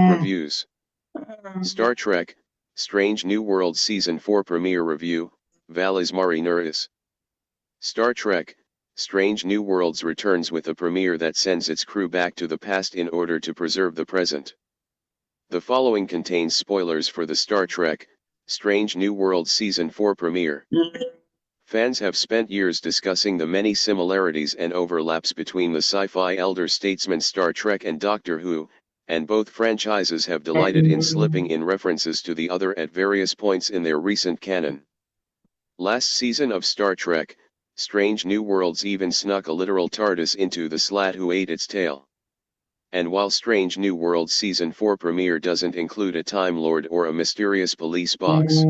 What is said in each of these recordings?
Reviews. Star Trek, Strange New Worlds Season 4 Premiere Review, Valles Marineris. Star Trek, Strange New Worlds returns with a premiere that sends its crew back to the past in order to preserve the present. The following contains spoilers for the Star Trek, Strange New Worlds Season 4 premiere. Fans have spent years discussing the many similarities and overlaps between the sci-fi elder statesman Star Trek and Doctor Who, and both franchises have delighted in slipping in references to the other at various points in their recent canon. Last season of Star Trek, Strange New Worlds even snuck a literal TARDIS into the slat who ate its tail. And while Strange New Worlds Season 4 premiere doesn't include a Time Lord or a mysterious police box,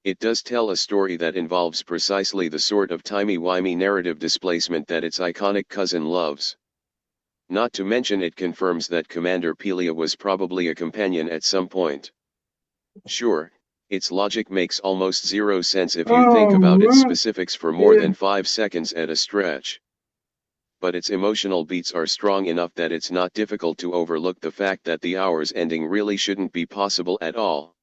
it does tell a story that involves precisely the sort of timey-wimey narrative displacement that its iconic cousin loves. Not to mention it confirms that Commander Pelia was probably a companion at some point. Sure, its logic makes almost zero sense if you think about its specifics for more than 5 seconds at a stretch. But its emotional beats are strong enough that it's not difficult to overlook the fact that the hour's ending really shouldn't be possible at all.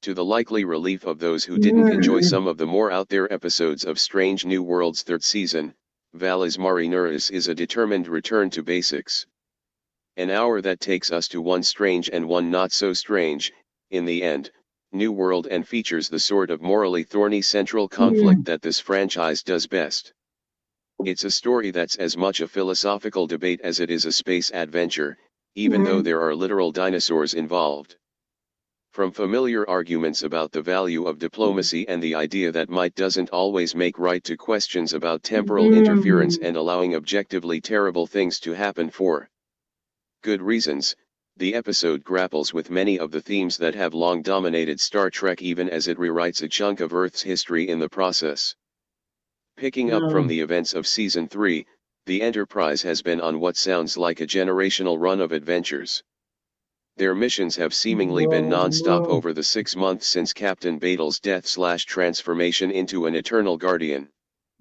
To the likely relief of those who didn't enjoy some of the more out-there episodes of Strange New Worlds' third season, Valles Marineris is a determined return to basics. An hour that takes us to one strange and one not so strange, in the end, New World, and features the sort of morally thorny central conflict that this franchise does best. It's a story that's as much a philosophical debate as it is a space adventure, even though there are literal dinosaurs involved. From familiar arguments about the value of diplomacy and the idea that might doesn't always make right to questions about temporal interference and allowing objectively terrible things to happen for good reasons, the episode grapples with many of the themes that have long dominated Star Trek, even as it rewrites a chunk of Earth's history in the process. Picking up from the events of Season 3, the Enterprise has been on what sounds like a generational run of adventures. Their missions have seemingly been non-stop over the 6 months since Captain Batel's death/transformation into an Eternal Guardian.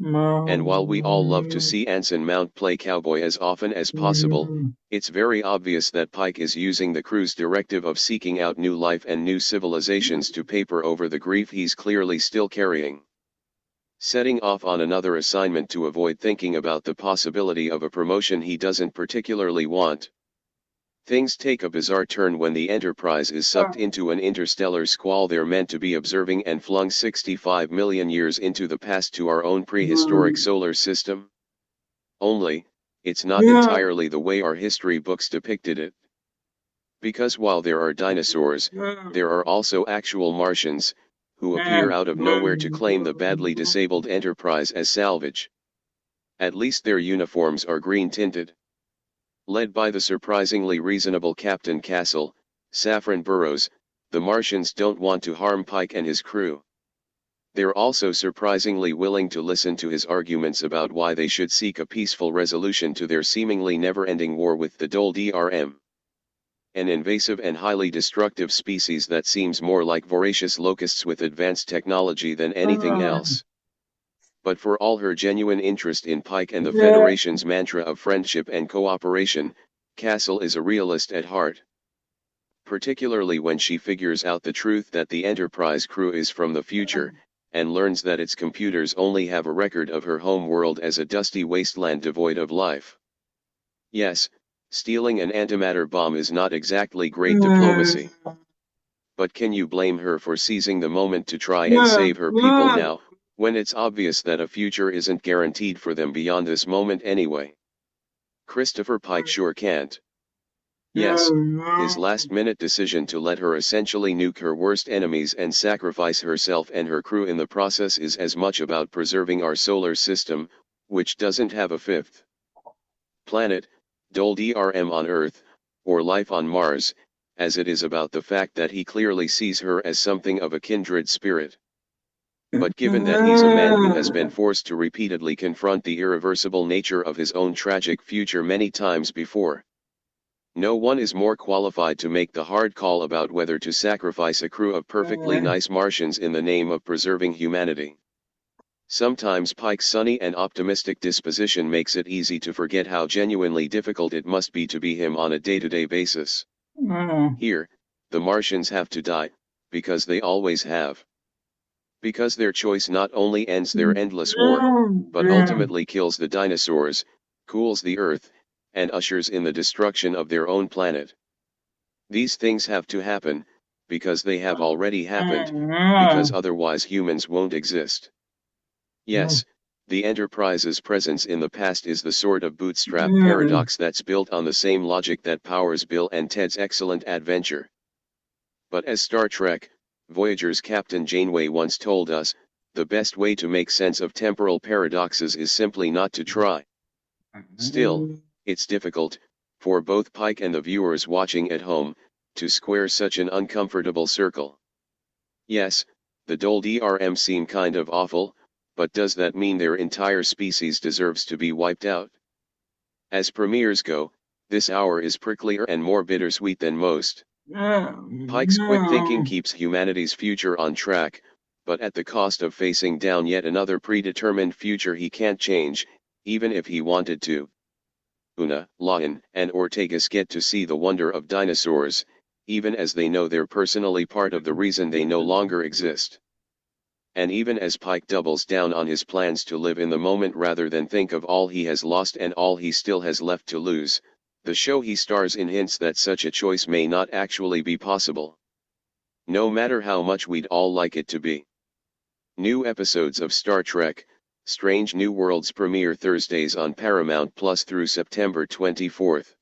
And while we all love to see Anson Mount play cowboy as often as possible, it's very obvious that Pike is using the crew's directive of seeking out new life and new civilizations to paper over the grief he's clearly still carrying. Setting off on another assignment to avoid thinking about the possibility of a promotion he doesn't particularly want. Things take a bizarre turn when the Enterprise is sucked into an interstellar squall they're meant to be observing and flung 65 million years into the past to our own prehistoric solar system. Only, it's not entirely the way our history books depicted it. Because while there are dinosaurs, there are also actual Martians, who appear out of nowhere to claim the badly disabled Enterprise as salvage. At least their uniforms are green-tinted. Led by the surprisingly reasonable Captain Castle, Saffron Burrows, the Martians don't want to harm Pike and his crew. They're also surprisingly willing to listen to his arguments about why they should seek a peaceful resolution to their seemingly never-ending war with the Dol-DRM. An invasive and highly destructive species that seems more like voracious locusts with advanced technology than anything else. But for all her genuine interest in Pike and the Federation's mantra of friendship and cooperation, Castle is a realist at heart. Particularly when she figures out the truth that the Enterprise crew is from the future, and learns that its computers only have a record of her home world as a dusty wasteland devoid of life. Yes, stealing an antimatter bomb is not exactly great diplomacy. But can you blame her for seizing the moment to try and save her people now, when it's obvious that a future isn't guaranteed for them beyond this moment anyway? Christopher Pike sure can't. Yes, his last-minute decision to let her essentially nuke her worst enemies and sacrifice herself and her crew in the process is as much about preserving our solar system, which doesn't have a fifth planet, Dol-DRM on Earth, or life on Mars, as it is about the fact that he clearly sees her as something of a kindred spirit. But given that he's a man who has been forced to repeatedly confront the irreversible nature of his own tragic future many times before, no one is more qualified to make the hard call about whether to sacrifice a crew of perfectly nice Martians in the name of preserving humanity. Sometimes Pike's sunny and optimistic disposition makes it easy to forget how genuinely difficult it must be to be him on a day-to-day basis. Here, the Martians have to die, because they always have. Because their choice not only ends their endless war, but ultimately kills the dinosaurs, cools the Earth, and ushers in the destruction of their own planet. These things have to happen, because they have already happened, because otherwise humans won't exist. Yes, the Enterprise's presence in the past is the sort of bootstrap paradox that's built on the same logic that powers Bill and Ted's excellent adventure. But as Star Trek, Voyager's Captain Janeway once told us, the best way to make sense of temporal paradoxes is simply not to try. Still, it's difficult, for both Pike and the viewers watching at home, to square such an uncomfortable circle. Yes, the Doldrm seem kind of awful, but does that mean their entire species deserves to be wiped out? As premieres go, this hour is pricklier and more bittersweet than most. Pike's quick thinking keeps humanity's future on track, but at the cost of facing down yet another predetermined future he can't change, even if he wanted to. Una, Lawton, and Ortegas get to see the wonder of dinosaurs, even as they know they're personally part of the reason they no longer exist. And even as Pike doubles down on his plans to live in the moment rather than think of all he has lost and all he still has left to lose, the show he stars in hints that such a choice may not actually be possible. No matter how much we'd all like it to be. New episodes of Star Trek, Strange New Worlds premiere Thursdays on Paramount Plus through September 24th.